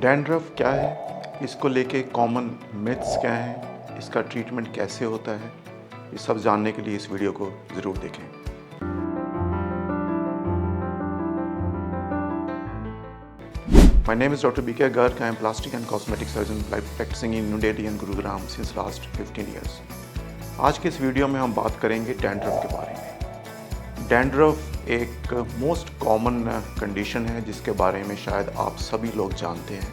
Dandruff क्या है, इसको लेके कॉमन मिथ्स क्या हैं, इसका ट्रीटमेंट कैसे होता है, ये सब जानने के लिए इस वीडियो को ज़रूर देखें। My name is Dr. B.K. Garg. I am plastic and cosmetic surgeon practicing in New Delhi and Gurugram since last 15 years. आज के इस वीडियो में हम बात करेंगे डैंड्रफ के बारे में। डैंड्रफ एक मोस्ट कॉमन कंडीशन है जिसके बारे में शायद आप सभी लोग जानते हैं।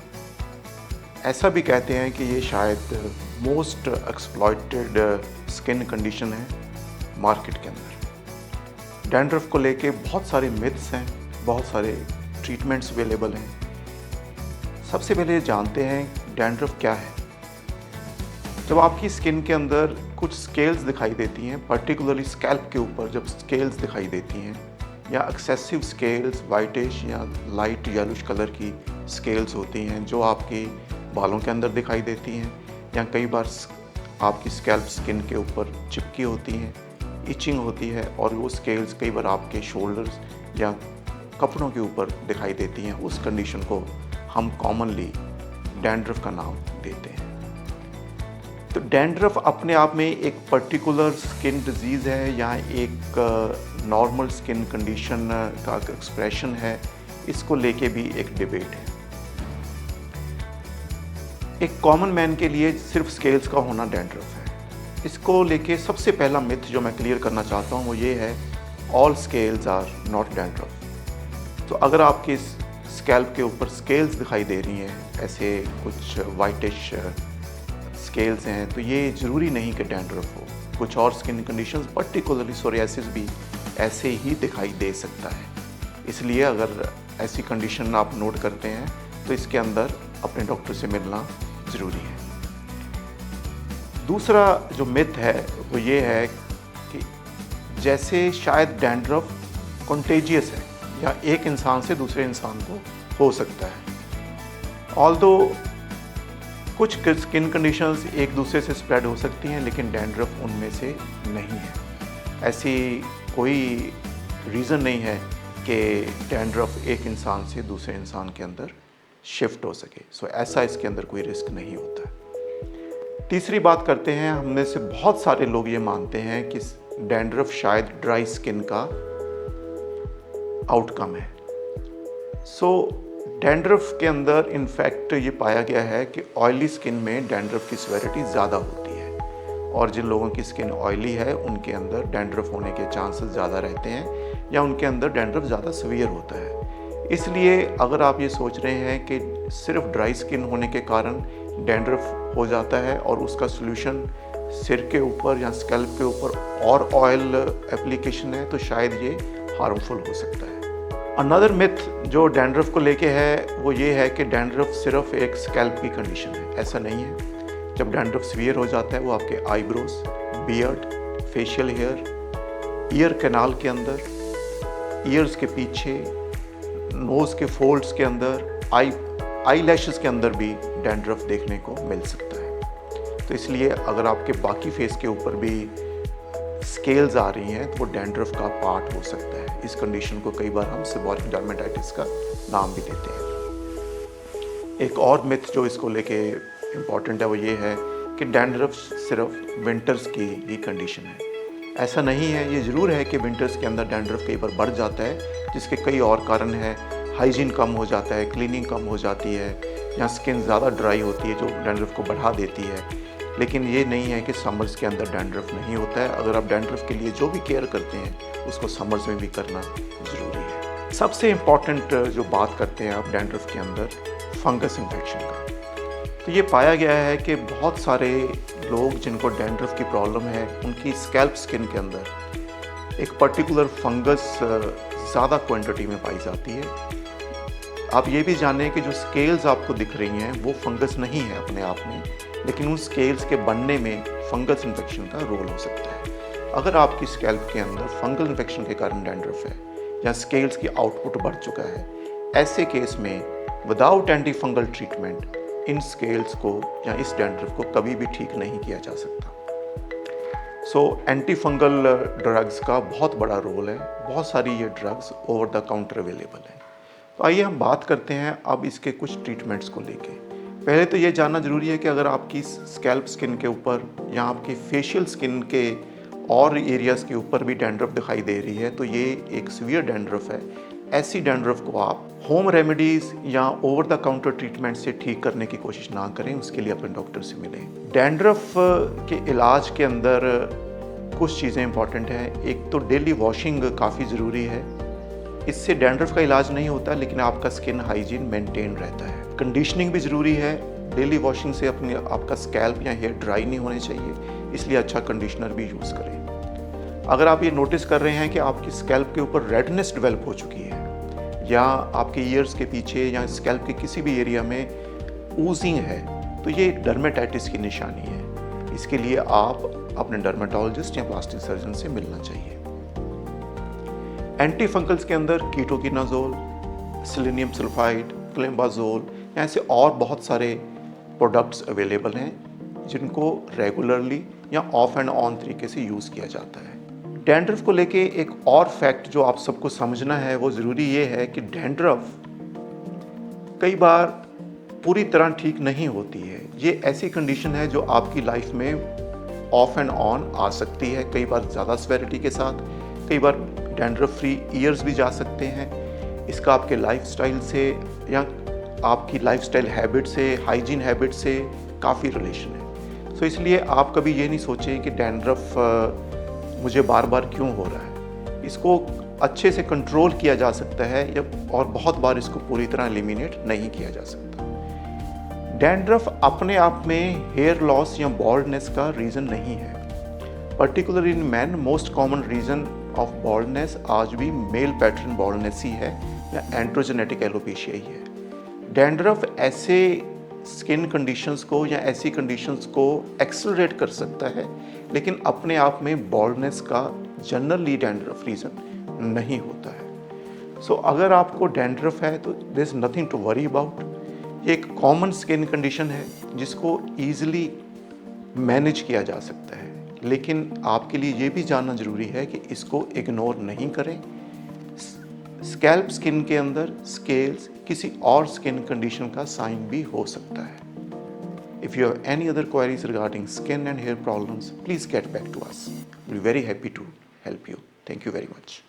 ऐसा भी कहते हैं कि ये शायद मोस्ट एक्सप्लॉइटेड स्किन कंडीशन है मार्केट के अंदर। डैंड्रफ को लेके बहुत सारे मिथ्स हैं, बहुत सारे ट्रीटमेंट्स अवेलेबल हैं। सबसे पहले जानते हैं डैंड्रफ क्या है। जब आपकी स्किन के अंदर कुछ स्केल्स दिखाई देती हैं, पर्टिकुलरली स्कैल्प के ऊपर जब स्केल्स दिखाई देती हैं या एक्सेसिव स्केल्स वाइटिश या लाइट येलोश कलर की स्केल्स होती हैं जो आपकी बालों के अंदर दिखाई देती हैं या कई बार आपकी स्कैल्प स्किन के ऊपर चिपकी होती हैं, इचिंग होती है और वो स्केल्स कई बार आपके शोल्डर्स या कपड़ों के ऊपर दिखाई देती हैं, उस कंडीशन को हम कॉमनली डैंड्रफ का नाम देते हैं। तो डैंड्रफ अपने आप में एक पर्टिकुलर स्किन डिजीज़ है या एक नॉर्मल स्किन कंडीशन का एक्सप्रेशन है, इसको लेके भी एक डिबेट है। एक कॉमन मैन के लिए सिर्फ स्केल्स का होना डैंड्रफ है। इसको लेके सबसे पहला मिथ जो मैं क्लियर करना चाहता हूँ वो ये है, all scales are not dandruff. तो अगर आपके स्कैल्प के ऊपर स्केल्स दिखाई दे रही हैं, ऐसे कुछ वाइटिश स्केल्स हैं, तो ये ज़रूरी नहीं कि डैंड्रफ हो। कुछ और स्किन कंडीशंस पर्टिकुलरली सोरियासिस भी ऐसे ही दिखाई दे सकता है। इसलिए अगर ऐसी कंडीशन आप नोट करते हैं तो इसके अंदर अपने डॉक्टर से मिलना ज़रूरी है। दूसरा जो मिथ है वो ये है कि जैसे शायद डैंड्रफ कंटेजियस है या एक इंसान से दूसरे इंसान को हो सकता है। ऑल्दो कुछ स्किन कंडीशंस एक दूसरे से स्प्रेड हो सकती हैं, लेकिन डैंड्रफ उनमें से नहीं है। ऐसी कोई रीज़न नहीं है कि डैंड्रफ एक इंसान से दूसरे इंसान के अंदर शिफ्ट हो सके। सो ऐसा इसके अंदर कोई रिस्क नहीं होता। तीसरी बात करते हैं, हम में से बहुत सारे लोग ये मानते हैं कि डैंड्रफ शायद ड्राई स्किन का आउटकम है। सो डैंड्रफ के अंदर इनफैक्ट ये पाया गया है कि ऑयली स्किन में डैंड्रफ की सिवियरिटी ज़्यादा होती है और जिन लोगों की स्किन ऑयली है उनके अंदर डैंड्रफ होने के चांसेस ज़्यादा रहते हैं या उनके अंदर डैंड्रफ ज़्यादा सीवियर होता है। इसलिए अगर आप ये सोच रहे हैं कि सिर्फ ड्राई स्किन होने के कारण डैंड्रफ हो जाता है और उसका सोल्यूशन सिर के ऊपर या स्कैल्प के ऊपर और ऑयल एप्लीकेशन है, तो शायद ये हार्मफुल हो सकता है। अनदर मिथ जो डैंड्रफ को लेके है वो ये है कि डैंड्रफ सिर्फ एक स्कैल्प की कंडीशन है। ऐसा नहीं है। जब डैंड्रफ सीवियर हो जाता है वो आपके eyebrows, beard, facial hair, ear canal के अंदर, ईयर्स के पीछे, नोज़ के फोल्ड्स के अंदर, आई लैशेस के अंदर भी डैंड्रफ देखने को मिल सकता है। तो इसलिए अगर आपके बाकी फेस के ऊपर भी स्केल्स आ रही हैं तो वो डैंड्रफ का पार्ट हो सकता है। इस कंडीशन को कई बार हम सेबोरिक डर्मेटाइटिस का नाम भी देते हैं। एक और मिथ जो इसको लेके इम्पॉर्टेंट है वो ये है कि डैंड्रफ सिर्फ विंटर्स की ही कंडीशन है। ऐसा नहीं है। ये ज़रूर है कि विंटर्स के अंदर डैंड्रफ कई बार बढ़ जाता है, जिसके कई और कारण हैं। हाइजीन कम हो जाता है, क्लीनिंग कम हो जाती है या स्किन ज़्यादा ड्राई होती है जो डैंड्रफ को बढ़ा देती है। लेकिन ये नहीं है कि समर्स के अंदर डैंड्रफ नहीं होता है। अगर आप डैंड्रफ के लिए जो भी केयर करते हैं उसको समर्स में भी करना ज़रूरी है। सबसे इम्पॉर्टेंट जो बात करते हैं आप डैंड्रफ के अंदर, फंगस इन्फेक्शन का। तो ये पाया गया है कि बहुत सारे लोग जिनको डैंड्रफ की प्रॉब्लम है उनकी स्कैल्प स्किन के अंदर एक पर्टिकुलर फंगस ज़्यादा क्वांटिटी में पाई जाती है। आप ये भी जानें कि जो स्केल्स आपको दिख रही हैं वो फंगस नहीं है अपने आप में, लेकिन उन स्केल्स के बनने में फंगस इन्फेक्शन का रोल हो सकता है। अगर आपकी स्कैल्प के अंदर फंगल इन्फेक्शन के कारण डैंड्रफ है या स्केल्स की आउटपुट बढ़ चुका है, ऐसे केस में विदाउट एंटी फंगल ट्रीटमेंट इन स्केल्स को या इस डैंड्रफ को कभी भी ठीक नहीं किया जा सकता। सो एंटी फंगल ड्रग्स का बहुत बड़ा रोल है। बहुत सारी ये drugs over the counter available है। तो आइए हम बात करते हैं अब इसके कुछ ट्रीटमेंट्स को लेके। पहले तो ये जानना ज़रूरी है कि अगर आपकी स्कैल्प स्किन के ऊपर या आपकी फेशियल स्किन के और एरियाज़ के ऊपर भी डैंड्रफ दिखाई दे रही है तो ये एक सीवियर डैंड्रफ है। ऐसी डैंड्रफ को आप होम रेमेडीज़ या ओवर द काउंटर ट्रीटमेंट से ठीक करने की कोशिश ना करें, उसके लिए अपने डॉक्टर से मिलें। डैंड्रफ के इलाज के अंदर कुछ चीज़ें इंपॉर्टेंट हैं। एक तो डेली वॉशिंग काफ़ी ज़रूरी है। इससे डैंड्रफ का इलाज नहीं होता लेकिन आपका स्किन हाइजीन मेंटेन रहता है। कंडीशनिंग भी ज़रूरी है। डेली वॉशिंग से आपका स्कैल्प या हेयर ड्राई नहीं होने चाहिए, इसलिए अच्छा कंडीशनर भी यूज़ करें। अगर आप ये नोटिस कर रहे हैं कि आपकी स्कैल्प के ऊपर रेडनेस डेवलप हो चुकी है या आपके ईयर्स के पीछे या स्कैल्प के किसी भी एरिया में ऊजिंग है, तो ये डर्मेटाइटिस की निशानी है। इसके लिए आप अपने डर्मेटोलॉजिस्ट या प्लास्टिक सर्जन से मिलना चाहिए। एंटी फंगल्स के अंदर कीटोकिनाजोल, सेलेनियम सल्फाइड, क्लेम्बाजोल, ऐसे और बहुत सारे प्रोडक्ट्स अवेलेबल हैं जिनको रेगुलरली या ऑफ एंड ऑन तरीके से यूज़ किया जाता है। डैंड्रफ को लेके एक और फैक्ट जो आप सबको समझना है वो ज़रूरी ये है कि डैंड्रफ कई बार पूरी तरह ठीक नहीं होती है। ये ऐसी कंडीशन है जो आपकी लाइफ में ऑफ एंड ऑन आ सकती है, कई बार ज़्यादा सेवेरिटी के साथ, कई बार डैंड्रफ फ्री ईयर्स भी जा सकते हैं। इसका आपके लाइफस्टाइल से या आपकी लाइफस्टाइल हैबिट से, हाइजीन हैबिट से काफ़ी रिलेशन है। सो इसलिए आप कभी ये नहीं सोचें कि डैंड्रफ मुझे बार बार क्यों हो रहा है। इसको अच्छे से कंट्रोल किया जा सकता है और बहुत बार इसको पूरी तरह एलिमिनेट नहीं किया जा सकता। डैंड्रफ अपने आप में हेयर लॉस या बॉल्डनेस का रीज़न नहीं है। Particular in man most common reason of baldness आज भी मेल पैटर्न बॉल्डनेस ही है या एंड्रोजेनेटिक एलोपेशिया ही है। डैंड्रफ ऐसे स्किन कंडीशंस को या ऐसी कंडीशंस को एक्सेलरेट कर सकता है, लेकिन अपने आप में बॉल्डनेस का जनरली डैंड्रफ रीज़न नहीं होता है। सो अगर आपको डैंड्रफ है तो there is nothing to worry about. ये एक कॉमन स्किन कंडीशन है जिसको ईजिली मैनेज किया जा सकता है, लेकिन आपके लिए ये भी जानना ज़रूरी है कि इसको इग्नोर नहीं करें। स्कैल्प स्किन के अंदर स्केल्स किसी और स्किन कंडीशन का साइन भी हो सकता है। If you have any other queries regarding skin and hair problems, please get back to us. We'll be very happy to help you. Thank you very much.